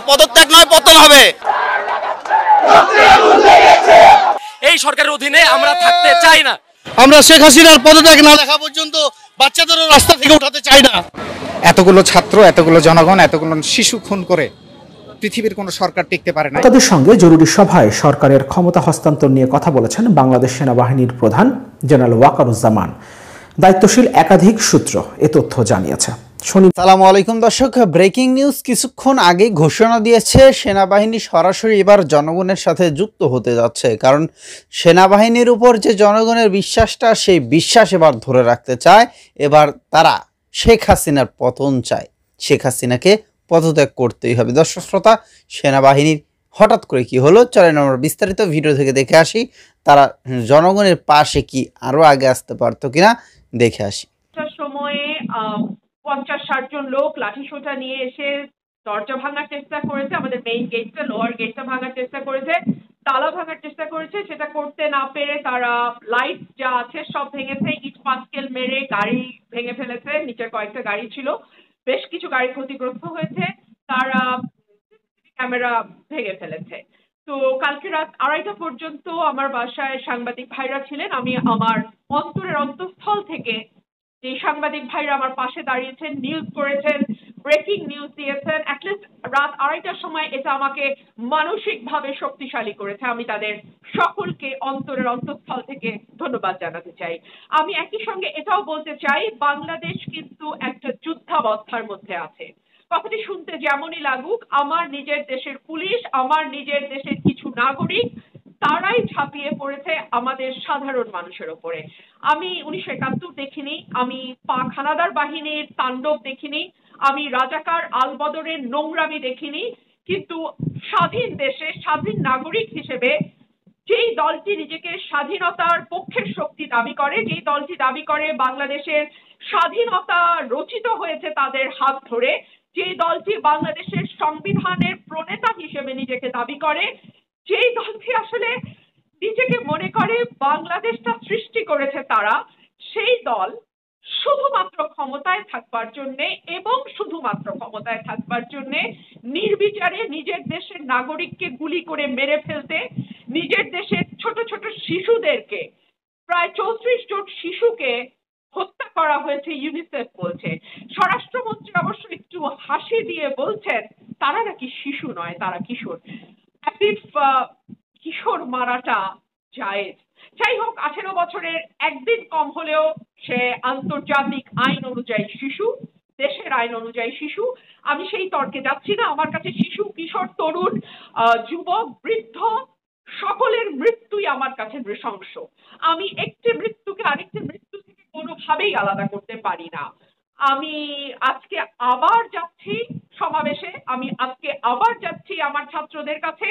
পদত্যাগ নয়, পতন হবে। এই সরকারের অধীনে আমরা থাকতে চাই না। আমরা শেখ হাসিনার পদত্যাগ না দেখা পর্যন্ত বাচ্চাদেরও রাস্তা থেকে উঠাতে চাই না। এতগুলো ছাত্র, এতগুলো জনগণ, এতগুলো শিশু খুন করে পৃথিবীর কোনো সরকার টিকতে পারে না। তাদের সঙ্গে জরুরি সভায় সরকারের ক্ষমতা হস্তান্তর নিয়ে কথা বলেছেন বাংলাদেশ সেনাবাহিনীর প্রধান জেনারেল ওয়াকারুজ্জামান। দায়িত্বশীল একাধিক সূত্র এ তথ্য জানিয়েছে। আসসালামু আলাইকুম দর্শক, ব্রেকিং নিউজ। কিছুক্ষণ আগে ঘোষণা দিয়েছে সেনাবাহিনী সরাসরি এবার জনগণের সাথে যুক্ত হতে যাচ্ছে, কারণ সেনাবাহিনীর উপর যে জনগণের বিশ্বাসটা, সেই বিশ্বাস এবার ধরে রাখতে চায়। এবার তারা শেখ হাসিনার পতন চায়, শেখ হাসিনাকে পদত্যাগ করতেই হবে। দর্শক শ্রোতা, সেনাবাহিনীর হঠাৎ করে কি হলো, চলেন আমরা বিস্তারিত ভিডিও থেকে দেখে আসি। তারা জনগণের পাশে কি আরো আগে আসতে পারতো কিনা দেখে আসি। সময়ে 50-60 জন লোক লাঠিসোঁটা নিয়ে এসে দরজা ভাঙার চেষ্টা করেছে, আমাদের মেইন গেটটা, লোয়ার গেটটা ভাঙার চেষ্টা করেছে, তালা ভাঙার চেষ্টা করেছে। সেটা করতে না পেরে তারা লাইট যা আছে সব ভেঙেছে, ইট পাটকেল মেরে গাড়ি ভেঙে ফেলেছে। নিচের কয়েকটা গাড়ি ছিল, বেশ কিছু গাড়ি ক্ষতিগ্রস্ত হয়েছে। তারা ক্যামেরা ভেঙে ফেলেছে। তো কালকে রাত 2:30টা পর্যন্ত আমার বাসায় সাংবাদিক ভাইরা ছিলেন। আমি আমার অন্তরের অন্তঃস্থল থেকে যে সাংবাদিক ভাইরা আমার পাশে দাঁড়িয়েছেন, নিউজ করেছেন, ব্রেকিং নিউজ দিয়েছেন, অ্যাটলিস্ট রাত 2:30টার সময়, এটা আমাকে মানসিকভাবে শক্তিশালী করেছে। আমি তাদের সকলকে অন্তরের অন্তঃস্থল থেকে ধন্যবাদ জানাতে চাই। আমি একই সঙ্গে এটাও বলতে চাই, বাংলাদেশ কিন্তু একটা যুদ্ধাবস্থার মধ্যে আছে। কথাটি শুনতে যেমনই লাগুক, আমার নিজের দেশের পুলিশ, আমার নিজের দেশের কিছু নাগরিক, তারাই ঝাঁপিয়ে পড়েছে আমাদের সাধারণ মানুষের ওপরে। আমি 1971 দেখিনি, আমি পাক হানাদার বাহিনীর তাণ্ডব দেখিনি, আমি রাজাকার আলবদরের নোংরামি দেখিনি, কিন্তু স্বাধীন দেশে স্বাধীন নাগরিক হিসেবে যেই দলটি নিজেকে স্বাধীনতার পক্ষের শক্তি দাবি করে, যেই দলটি দাবি করে বাংলাদেশের স্বাধীনতা রচিত হয়েছে তাদের হাত ধরে, যেই দলটি বাংলাদেশের সংবিধানের প্রণেতা হিসেবে নিজেকে দাবি করে, যেই দলটি আসলে নিজেকে মনে করে বাংলাদেশটা সৃষ্টি করেছে তারা, সেই দল শুধুমাত্র ক্ষমতায় থাকবার জন্য এবং শুধুমাত্র ক্ষমতায় থাকবার জন্য নির্বিচারে নিজের দেশের নাগরিককে গুলি করে মেরে ফেলতে, নিজের দেশের ছোট ছোট শিশুদেরকে, প্রায় 34 জন শিশুকে হত্যা করা হয়েছে ইউনিসেফ বলছে। স্বরাষ্ট্রমন্ত্রী অবশ্য একটু হাসি দিয়ে বলছেন তারা নাকি শিশু নয়, তারা কিশোর। কিশোর মারাটা জায়েজ। যাই হোক, 18 বছরের একদিন কম হলেও সে আন্তর্জাতিক আইন অনুযায়ী শিশু, দেশের আইন অনুযায়ী শিশু। আমি সেই তর্কে যাচ্ছি না। আমার কাছে শিশু, কিশোর, তরুণ, যুবক, বৃদ্ধ সকলের মৃত্যুই আমার কাছে নৃশংস। আমি একটি মৃত্যুকে আরেকটি মৃত্যু থেকে কোনোভাবেই আলাদা করতে পারি না। আমি আজকে আবার যাচ্ছি সমাবেশে, আমি আজকে আবার যাচ্ছি আমার ছাত্রদের কাছে,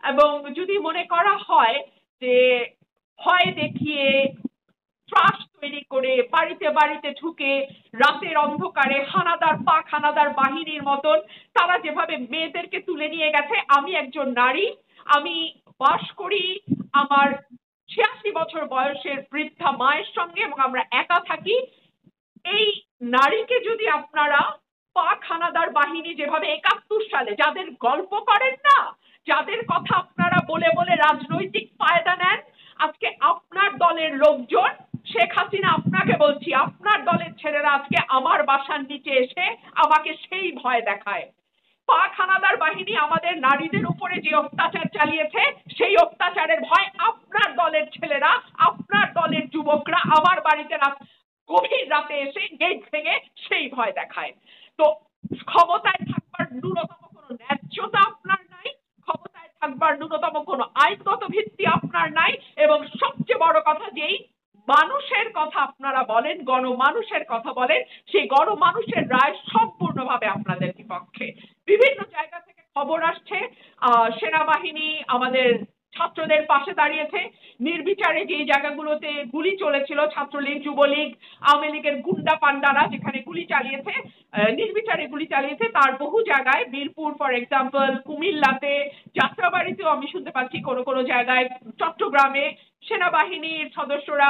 এবং যদি মনে করা হয় যে ভয় দেখিয়ে, ত্রাস তৈরি করে, বাড়িতে বাড়িতে ঢুকে রাতের অন্ধকারে হানাদার, পাক হানাদার বাহিনীর মতন তারা যেভাবে মেয়েদেরকে তুলে নিয়ে গেছে, আমি একজন নারী, আমি বাস করি আমার 86 বছর বয়সের বৃদ্ধা মায়ের সঙ্গে, এবং আমরা একা থাকি। এই নারীকে যদি আপনারা পাক হানাদার বাহিনী যেভাবে 71 সালে যাদের গল্প করেন না, যাদের কথা আপনারা বলে বলে রাজনৈতিক ফায়দা নেন, আজকে আপনার দলের লোকজন, শেখ হাসিনা আপনাকে বলছি, আপনার দলের ছেলেরা আজকে আমার বাসার নিচে এসে আমাকে সেই ভয় দেখায়। পাক হানাদার বাহিনী আমাদের নারীদের উপরে যে অত্যাচার চালিয়েছে, সেই অত্যাচারের ভয় আপনার দলের ছেলেরা, আপনার দলের যুবকরা আমার বাড়িতে গভীর রাতে এসে গেট ভেঙে সেই ভয় দেখায়। তো ক্ষমতায় থাকবার ন্যূনতম কোনো ন্যায্যতা আপনার নাই, ক্ষমতায় থাকবার ন্যূনতম কোনো আইনগত ভিত্তি আপনার নাই, এবং সবচেয়ে বড় কথা, যেই মানুষের কথা আপনারা বলেন, গণমানুষের কথা বলেন, সেই গণমানুষের রায় সম্পূর্ণভাবে আপনাদের বিপক্ষে। বিভিন্ন জায়গা থেকে খবর আসছে সেনাবাহিনী আমাদের ছাত্রদের পাশে দাঁড়িয়েছে, নির্বিচারে যেই জায়গাগুলোতে গুলি চলেছিল, ছাত্রলীগ, যুবলীগ, আওয়ামী লীগের গুন্ডা পান্ডারা যেখানে গুলি চালিয়েছে, নির্বিচারে গুলি চালিয়েছে, তার বহু জায়গায়, বীরপুর ফর এক্সাম্পল, কুমিল্লাতে, যাত্রাবাড়িতেও আমি শুনতে পাচ্ছি কোনো কোনো জায়গায়, চট্টগ্রামে সেনাবাহিনীর সদস্যরা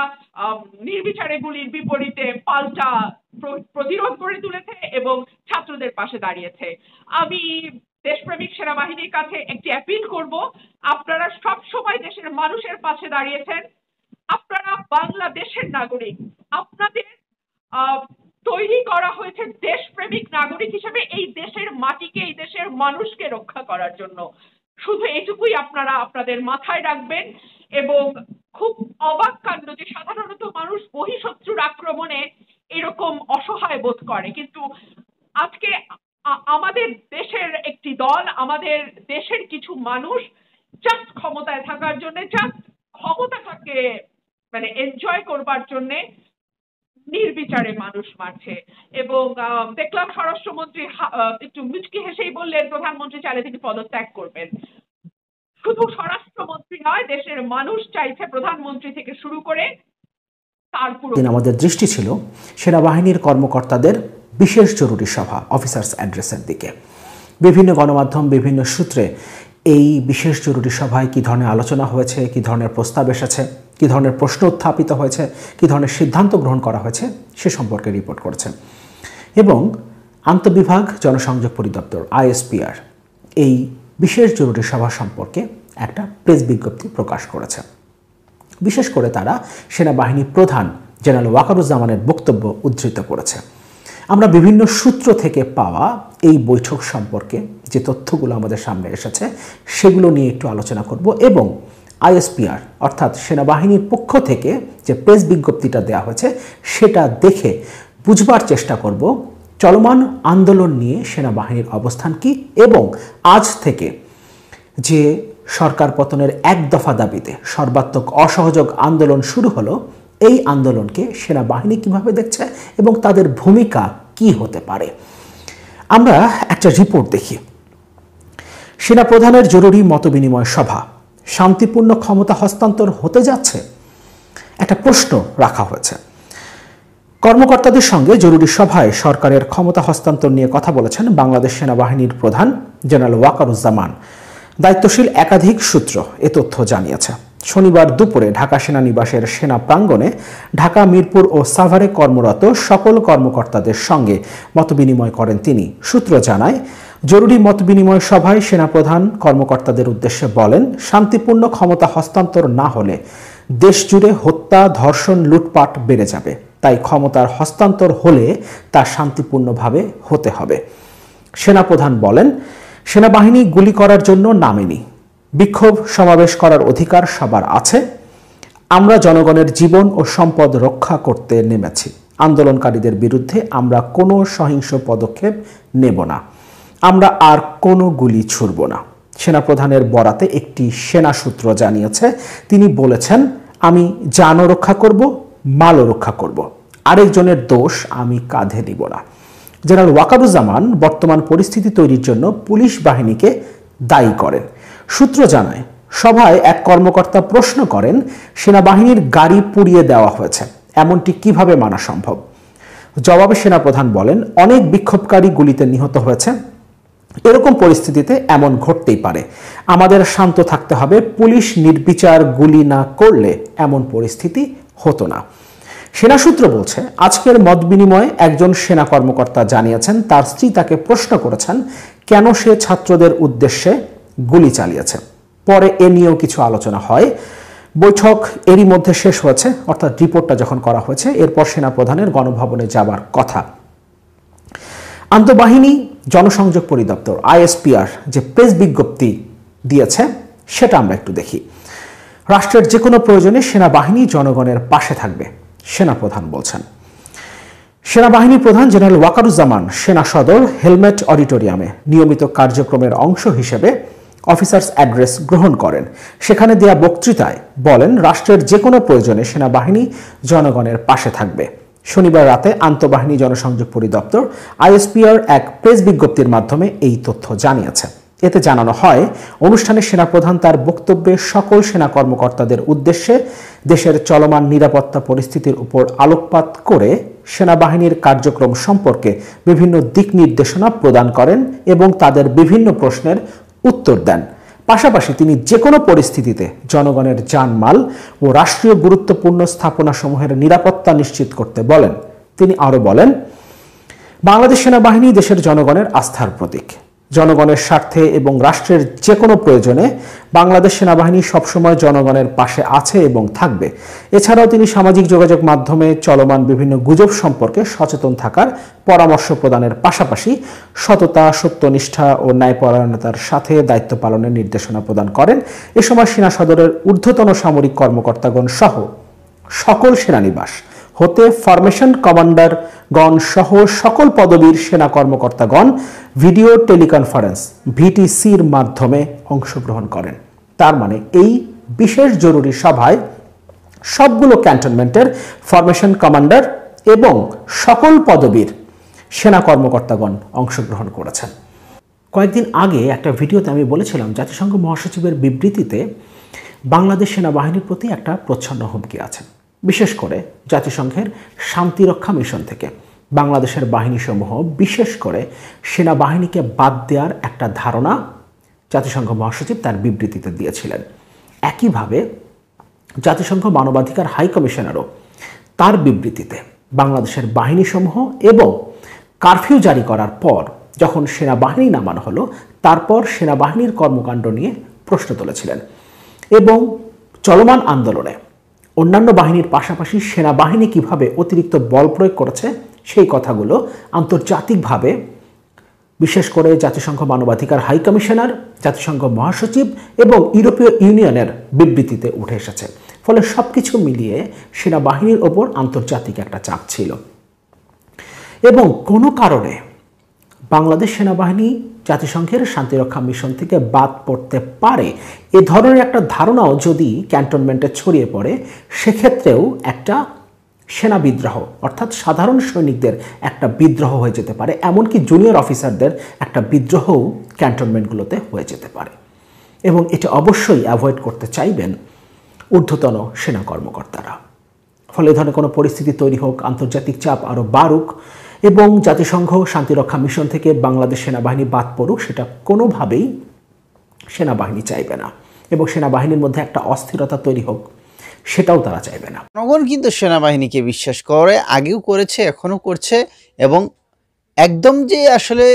নির্বিচারে গুলির বিপরীতে পাল্টা প্রতিরোধ করে তুলেছে এবং ছাত্র ছাত্রদের পাশে দাঁড়িয়েছে। আমি দেশপ্রেমিক সেনাবাহিনীর কাছে একটি অ্যাপিল করব, আপনারা সব সময় দেশের মানুষের পাশে দাঁড়িয়েছেন, আপনারা বাংলাদেশের নাগরিক, আপনাদের তৈরি করা হয়েছে দেশপ্রেমিক নাগরিক হিসেবে এই দেশের মাটিকে, এই দেশের মানুষকে রক্ষা করার জন্য। শুধু এটুকুই আপনারা আপনাদের মাথায় রাখবেন। এবং খুব অবাক কাণ্ড যে সাধারণত মানুষ বহিঃশত্রুর আক্রমণে এরকম অসহায় বোধ করে, কিন্তু আজকে আমাদের দেশের একটি দল, আমাদের দেশের কিছু মানুষ জাস্ট ক্ষমতায় থাকার জন্য, জাস্ট ক্ষমতাটাকে মানে এনজয় করবার জন্য নির্বিচারে মানুষ মারছে। এবং দেখলাম স্বরাষ্ট্রমন্ত্রী একটু মুচকি হেসেই বললেন প্রধানমন্ত্রী চাইলে তিনি পদত্যাগ করবেন। শুধু স্বরাষ্ট্রমন্ত্রী নয়, দেশের মানুষ চাইছে প্রধানমন্ত্রী থেকে শুরু করে তার পুরো। আমাদের দৃষ্টি ছিল সেনাবাহিনীর কর্মকর্তাদের বিশেষ জরুরি সভা, অফিসার্স অ্যাড্রেসের দিকে। বিভিন্ন গণমাধ্যম, বিভিন্ন সূত্রে এই বিশেষ জরুরি সভায় কী ধরনের আলোচনা হয়েছে, কী ধরনের প্রস্তাব এসেছে, কী ধরনের প্রশ্ন উত্থাপিত হয়েছে, কী ধরনের সিদ্ধান্ত গ্রহণ করা হয়েছে সে সম্পর্কে রিপোর্ট করেছে। এবং আন্তঃবিভাগ জনসংযোগ পরিদপ্তর ISPR এই বিশেষ জরুরি সভা সম্পর্কে একটা প্রেস বিজ্ঞপ্তি প্রকাশ করেছে। বিশেষ করে তারা সেনাবাহিনী প্রধান জেনারেল ওয়াকারুজ্জামানের বক্তব্য উদ্ধৃত করেছে। আমরা বিভিন্ন সূত্র থেকে পাওয়া এই বৈঠক সম্পর্কে যে তথ্যগুলো আমাদের সামনে এসেছে সেগুলো নিয়ে একটু আলোচনা করব এবং ISPR অর্থাৎ সেনাবাহিনীর পক্ষ থেকে যে প্রেস বিজ্ঞপ্তিটা দেওয়া হয়েছে সেটা দেখে বুঝবার চেষ্টা করব চলমান আন্দোলন নিয়ে সেনাবাহিনীর অবস্থান কি, এবং আজ থেকে যে সরকার পতনের এক দফা দাবিতে সর্বাত্মক অসহযোগ আন্দোলন শুরু হলো, এই আন্দোলনকে সেনাবাহিনী কিভাবে দেখছে এবং তাদের ভূমিকা কি হতে পারে। আমরা একটা রিপোর্ট দেখি। সেনাপ্রধানের জরুরি মতবিনিময় সভা, শান্তিপূর্ণ ক্ষমতা হস্তান্তর হতে যাচ্ছে, একটা প্রশ্ন রাখা হয়েছে। কর্মকর্তাদের সঙ্গে জরুরি সভায় সরকারের ক্ষমতা হস্তান্তর নিয়ে কথা বলেছেন বাংলাদেশ সেনাবাহিনীর প্রধান জেনারেল ওয়াকারুজ্জামান। দায়িত্বশীল একাধিক সূত্র এ তথ্য জানিয়েছে। শনিবার দুপুরে ঢাকা সেনানিবাসের সেনা প্রাঙ্গণে ঢাকা, মিরপুর ও সাভারে কর্মরত সকল কর্মকর্তাদের সঙ্গে মতবিনিময় করেন তিনি। সূত্র জানায়, জরুরি মতবিনিময় সভায় সেনাপ্রধান কর্মকর্তাদের উদ্দেশ্যে বলেন, শান্তিপূর্ণ ক্ষমতা হস্তান্তর না হলে দেশ জুড়ে হত্যা, ধর্ষণ, লুটপাট বেড়ে যাবে। তাই ক্ষমতার হস্তান্তর হলে তা শান্তিপূর্ণভাবে হতে হবে। সেনাপ্রধান বলেন, সেনাবাহিনী গুলি করার জন্য নামেনি, বিক্ষোভ সমাবেশ করার অধিকার সবার আছে। আমরা জনগণের জীবন ও সম্পদ রক্ষা করতে নেমেছি। আন্দোলনকারীদের বিরুদ্ধে আমরা কোনো সহিংস পদক্ষেপ নেব না, আমরা আর কোনো গুলি ছুড়ব না। সেনাপ্রধানের বরাতে একটি সেনা সূত্র জানিয়েছে, তিনি বলেছেন, আমি জানও রক্ষা করব, মালও রক্ষা করব, আরেকজনের দোষ আমি কাঁধে নিব না। জেনারেল ওয়াকারুজ্জামান বর্তমান পরিস্থিতি তৈরির জন্য পুলিশ বাহিনীকে দায়ী করেন। সূত্র জানায়, সভায় এক কর্মকর্তা প্রশ্ন করেন, সেনাবাহিনীর গাড়ি পুড়িয়ে দেওয়া হয়েছে, এমনটি কিভাবে মানা সম্ভব? জবাবে সেনাপ্রধান বলেন, অনেক বিক্ষোভকারী গুলিতে নিহত হয়েছে, এরকম পরিস্থিতিতে এমন ঘটতেই পারে, আমাদের শান্ত থাকতে হবে। পুলিশ নির্বিচার গুলি না করলে এমন পরিস্থিতি হতো না। সেনা সূত্র বলছে, আজকের মত বিনিময়ে একজন সেনা কর্মকর্তা জানিয়েছেন, তার স্ত্রী তাকে প্রশ্ন করেছেন কেন সে ছাত্রদের উদ্দেশ্যে গুলি চালিয়েছে। পরে এ নিয়েও কিছু আলোচনা হয়। বৈঠক এরই মধ্যে শেষ হয়েছে, অর্থাৎ রিপোর্টটা যখন করা হয়েছে এরপর সেনাপ্রধানের গণভবনে যাবার কথা। আন্তঃবাহিনী জনসংযোগ পরিদপ্তর ISPR যে প্রেস বিজ্ঞপ্তি দিয়েছে সেটা আমরা একটু দেখি। রাষ্ট্রের যে কোনো প্রয়োজনে সেনাবাহিনী জনগণের পাশে থাকবে, সেনাপ্রধান বলছেন। সেনাবাহিনী প্রধান জেনারেল ওয়াকারুজ্জামান সেনা সদর হেলমেট অডিটোরিয়ামে নিয়মিত কার্যক্রমের অংশ হিসেবে অফিসার্স অ্যাড্রেস গ্রহণ করেন। সেখানে দেয়া বক্তৃতায় বলেন, রাষ্ট্রের যে কোনো প্রয়োজনে সেনাবাহিনী জনগণের পাশে থাকবে। শনিবার রাতে আন্তঃবাহিনী জনসংযোগ পরিদপ্তর ISPR এক প্রেস বিজ্ঞপ্তির মাধ্যমে এই তথ্য জানিয়েছে। এতে জানানো হয়, অনুষ্ঠানে সেনাপ্রধান তার বক্তব্যে সকল সেনা কর্মকর্তাদের উদ্দেশ্যে দেশের চলমান নিরাপত্তা পরিস্থিতির উপর আলোকপাত করে সেনাবাহিনীর কার্যক্রম সম্পর্কে বিভিন্ন দিক নির্দেশনা প্রদান করেন এবং তাদের বিভিন্ন প্রশ্নের উত্তর দেন। পাশাপাশি তিনি যে কোনো পরিস্থিতিতে জনগণের জানমাল ও রাষ্ট্রীয় গুরুত্বপূর্ণ স্থাপনাসমূহের নিরাপত্তা নিশ্চিত করতে বলেন। তিনি আরও বলেন, বাংলাদেশ সেনাবাহিনী দেশের জনগণের আস্থার প্রতীক। জনগণের স্বার্থে এবং রাষ্ট্রের যে কোনো প্রয়োজনে বাংলাদেশ সেনাবাহিনী সবসময় জনগণের পাশে আছে এবং থাকবে। এছাড়াও তিনি সামাজিক যোগাযোগ মাধ্যমে চলমান বিভিন্ন গুজব সম্পর্কে সচেতন থাকার পরামর্শ প্রদানের পাশাপাশি সততা, সত্যনিষ্ঠা ও ন্যায়পরায়ণতার সাথে দায়িত্ব পালনের নির্দেশনা প্রদান করেন। এ সময় সেনা সদরের ঊর্ধ্বতন সামরিক কর্মকর্তাগণ সহ সকল সেনানিবাস হতে ফরমেশন কমান্ডারগণ সহ সকল পদবীর সেনা কর্মকর্তাগণ ভিডিও টেলিকনফারেন্স ভিটিসির মাধ্যমে অংশগ্রহণ করেন। তার মানে এই বিশেষ জরুরি সভায় সবগুলো ক্যান্টনমেন্টের ফরমেশন কমান্ডার এবং সকল পদবীর সেনা কর্মকর্তাগণ অংশগ্রহণ করেছেন। কয়েকদিন আগে একটা ভিডিওতে আমি বলেছিলাম জাতিসংঘ মহাসচিবের বিবৃতিতে বাংলাদেশ সেনাবাহিনীর প্রতি একটা প্রচ্ছন্ন হুমকি আছে। বিশেষ করে জাতিসংঘের শান্তিরক্ষা মিশন থেকে বাংলাদেশের বাহিনীসমূহ বিশেষ করে সেনাবাহিনীকে বাদ দেওয়ার একটা ধারণা জাতিসংঘ মহাসচিব তার বিবৃতিতে দিয়েছিলেন। একইভাবে জাতিসংঘ মানবাধিকার হাই কমিশনারও তার বিবৃতিতে বাংলাদেশের বাহিনীসমূহ এবং কারফিউ জারি করার পর যখন সেনাবাহিনী নামানো হলো তারপর সেনাবাহিনীর কর্মকাণ্ড নিয়ে প্রশ্ন তুলেছিলেন এবং চলমান আন্দোলনে অন্যান্য বাহিনীর পাশাপাশি সেনাবাহিনী কিভাবে অতিরিক্ত বল প্রয়োগ করেছে সেই কথাগুলো আন্তর্জাতিকভাবে বিশেষ করে জাতিসংঘ মানবাধিকার হাই কমিশনার, জাতিসংঘ মহাসচিব এবং ইউরোপীয় ইউনিয়নের বিবৃতিতে উঠে এসেছে। ফলে সবকিছু মিলিয়ে সেনাবাহিনীর ওপর আন্তর্জাতিক একটা চাপ ছিল এবং কোনো কারণে বাংলাদেশ সেনাবাহিনী জাতিসংঘের শান্তিরক্ষা মিশন থেকে বাদ পড়তে পারে এ ধরনের একটা ধারণাও যদি ক্যান্টনমেন্টে ছড়িয়ে পড়ে সেক্ষেত্রেও একটা সেনা বিদ্রোহ অর্থাৎ সাধারণ সৈনিকদের একটা বিদ্রোহ হয়ে যেতে পারে, এমনকি জুনিয়র অফিসারদের একটা বিদ্রোহও ক্যান্টনমেন্টগুলোতে হয়ে যেতে পারে এবং এটা অবশ্যই অ্যাভয়েড করতে চাইবেন ঊর্ধ্বতন সেনা কর্মকর্তারা। ফলে এ ধরনের কোনো পরিস্থিতি তৈরি হোক, আন্তর্জাতিক চাপ আরও বাড়ুক এবং জাতিসংঘ শান্তিরক্ষা মিশন থেকে বাংলাদেশ সেনাবাহিনী বাদ পড়ুক, সেটা কোনোভাবেই সেনাবাহিনী চাইবে না এবং সেনাবাহিনীর মধ্যে একটা অস্থিরতা তৈরি হোক সেটাও তারা চাইবে না। জনগণ কিন্তু সেনাবাহিনীকে বিশ্বাস করে, আগেও করেছে, এখনও করছে এবং একদম যে আসলে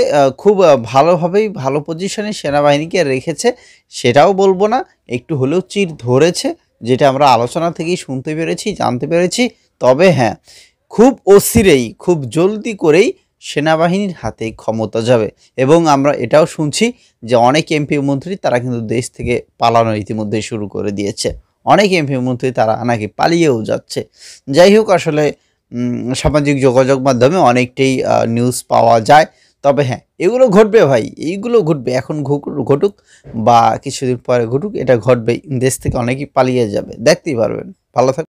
খুব ভালোভাবেই ভালো পজিশনে সেনাবাহিনীকে রেখেছে সেটাও বলবো না, একটু হলেও চির ধরেছে, যেটা আমরা আলোচনা থেকেই শুনতে পেরেছি, জানতে পেরেছি। তবে হ্যাঁ, খুব অস্থিরেই খুব জলদি করেই সেনাবাহিনীর হাতে ক্ষমতা যাবে এবং আমরা এটাও শুনছি যে অনেক এমপি মন্ত্রী তারা কিন্তু দেশ থেকে পালানো ইতিমধ্যে শুরু করে দিয়েছে। অনেক এমপি মন্ত্রী তারা নাকি পালিয়েও যাচ্ছে। যাই হোক, আসলে সামাজিক যোগাযোগ মাধ্যমে অনেকটাই নিউজ পাওয়া যায়। তবে হ্যাঁ, এগুলো ঘটবে ভাই, এইগুলো ঘটবে, এখন ঘটুক বা কিছুদিন পরে ঘটুক, এটা ঘটবে। দেশ থেকে অনেকেই পালিয়ে যাবে, দেখতেই পারবেন। ভালো থাকবে।